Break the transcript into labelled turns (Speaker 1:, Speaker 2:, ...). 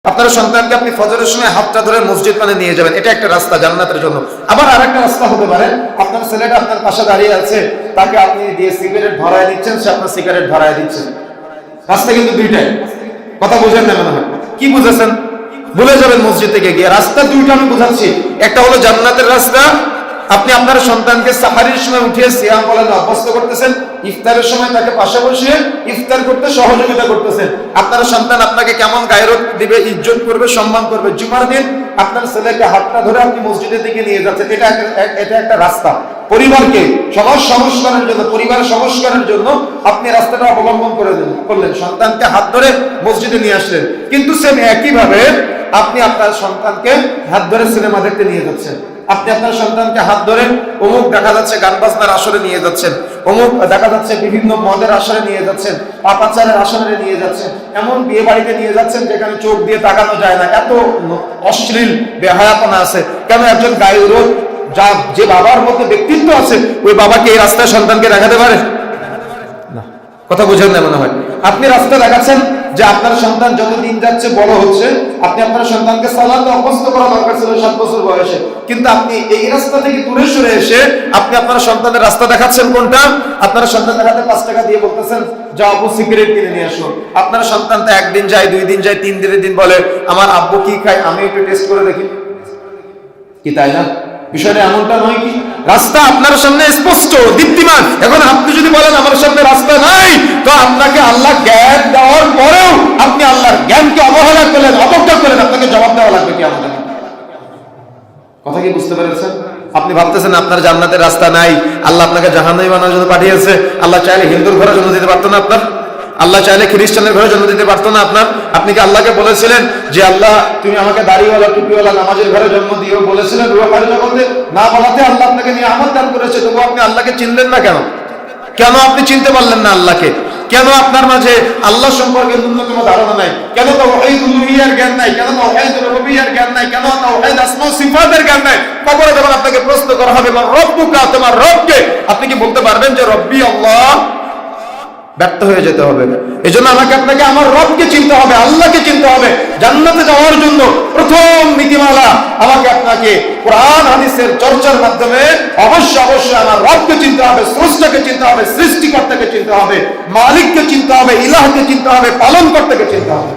Speaker 1: আপনার সন্তানকে আপনি ফজরের সময় হাতটা ধরে মসজিদ মানে নিয়ে যাবেন, এটা একটা রাস্তা জান্নাতের জন্য। আবার আরেকটা রাস্তা হতে পারে, আপনার ছেলেটা আপনার পাশে দাঁড়িয়ে আছে, তাকে আপনি দিয়ে সিগারেট ধরায় দিচ্ছেন, সে আপনার সিগারেট ধরায় দিচ্ছেন। রাস্তা কিন্তু দুইটাই। কথা বুঝেন না মনে হয়? কি বুঝেছেন? ভুলে যাবেন মসজিদ থেকে গিয়ে। রাস্তা দুইটা আমি বুঝাচ্ছি। একটা হলো জান্নাতের রাস্তা, আপনি আপনার সন্তানকে সাহারির সময় উঠিয়ে সিয়াম পালনে অভ্যস্ত করতেছেন, ইফতারের সময় তাকে পাশে বসিয়ে ইফতার করতে সহযোগিতা করতেছেন। আপনার সন্তান আপনাকে কেমন গায়রত দিবে, ইজ্জত করবে, সম্মান করবে। জুমার দিন আপনার ছেলেকে হাতটা ধরে আপনি মসজিদের দিকে নিয়ে যাচ্ছেন, এটা একটা রাস্তা। পরিবারকে সমাজ সংস্কারের জন্য, পরিবার সংস্কারের জন্য আপনি রাস্তাটা অবলম্বন করলেন, সন্তানকে হাত ধরে মসজিদে নিয়ে আসলেন। কিন্তু সেম একইভাবে আপনি আপনার সন্তানকে হাত ধরে সিনেমা দেখতে নিয়ে যাচ্ছেন, আপনি আপনার সন্তানকে হাত ধরে অমুক দেখা যাচ্ছে গান বাজনার আসরে নিয়ে যাচ্ছেন, অমুক দেখা যাচ্ছে বিভিন্ন মদের আসরে নিয়ে যাচ্ছেন, পাপাচারের আসরে নিয়ে যাচ্ছেন, এমন বিয়ে বাড়িতে নিয়ে যাচ্ছেন যেখানে চোখ দিয়ে তাকানো যায় না, এত অশ্লীল বেহায়াপনা আছে। কেন? একজন গায়রোধ যে বাবার মধ্যে ব্যক্তিত্ব আছে, ওই বাবাকে এই রাস্তায় সন্তানকে দেখাতে পারে না। কথা বুঝেন না মনে হয়? আপনি রাস্তা দেখাচ্ছেন যে আপনার সন্তান যত দিন যাচ্ছে বড় হচ্ছে, আপনি আপনার সন্তানকে সালাতে অভ্যস্ত করা দরকার ছিল 7 বছর বয়সে, কিন্তু আপনি এই রাস্তা থেকে দূরে সরে এসে আপনি আপনার সন্তানের রাস্তা দেখাচ্ছেন কোনটা? আপনার সন্তান দেখাতে 5 টাকা দিয়ে বলতেছেন যাও আব্বু সিগারেট কিনে নিয়ে আসো। আপনার সন্তান তো একদিন যায়, 2 দিন যায়, 3 দিনের দিন বলে আমার আব্বু কি খায় আমি একটু টেস্ট করে দেখি, কি তাই না? বিষয়টা এমনটা নয় কি? রাস্তা আপনার সামনে স্পষ্ট, দীপ্তিমান। এখন আপনি যদি বলেন আমার সামনে রাস্তা নাই, তো আপনাকে আল্লাহ জ্ঞান দেওয়ার পরেও আপনি আল্লাহর জ্ঞানকে অবহেলা করলেন, অবজ্ঞা করলেন, আপনাকে জবাব দেওয়া লাগবে কি আমাদের? কথা কি বুঝতে পেরেছেন? আপনি ভাবতেছেন আপনার জান্নাতের রাস্তা নাই, আল্লাহ আপনাকে জাহান্নামী বানানোর জন্য পাঠিয়েছে। আল্লাহ চাইলে হিন্দুর ঘরে জন্ম দিতে পারতো না আপনার? আল্লাহ চাইলে খ্রিস্টানের ঘরে জন্ম দিতে পারতো না আপনার? আপনি কি আল্লাহকে বলেছিলেন যে আল্লাহ তুমি আমাকে দাড়িওয়ালা টুপিওয়ালা নামাজের ঘরে জন্ম দিও? বলেছিলেন রুহানি জগতে? না বলাতে আল্লাহ আপনাকে নিয়ামত দান করেছে, তবু আপনি আল্লাহকে চিনলেন না কেন? কেন আপনি চিনতে পারলেন না আল্লাহকে? কেন আপনার মাঝে আল্লাহ সম্পর্কে ন্যূনতম ধারণা নাই? কেন তাওহীদ উলুহিয়ার জ্ঞান নাই? কেন তাওহীদ রুবুবিয়্যার জ্ঞান নাই? কেন তাওহীদ আসমা ও সিফাতের জ্ঞান নাই? কবরে যখন আপনাকে প্রশ্ন করা হবে মান রব্বুকা, তোমার রবকে, আপনি কি বলতে পারবেন যে রব্বি আল্লাহ? ব্যর্থ হয়ে যেতে হবে। এজন্য আমাকে আপনাকে আমার রবকে চিনতে হবে, আল্লাহকে চিনতে হবে। জান্নাতে যাওয়ার জন্য প্রথম নীতিমালা আমাকে আপনাকে কোরআন হাদিসের চর্চার মাধ্যমে অবশ্যই আমার রবকে চিনতে হবে, স্রষ্টাকে চিনতে হবে, সৃষ্টিকর্তাকে চিনতে হবে, মালিককে চিনতে হবে, ইলাহকে চিনতে হবে, পালনকর্তাকে চিনতে হবে।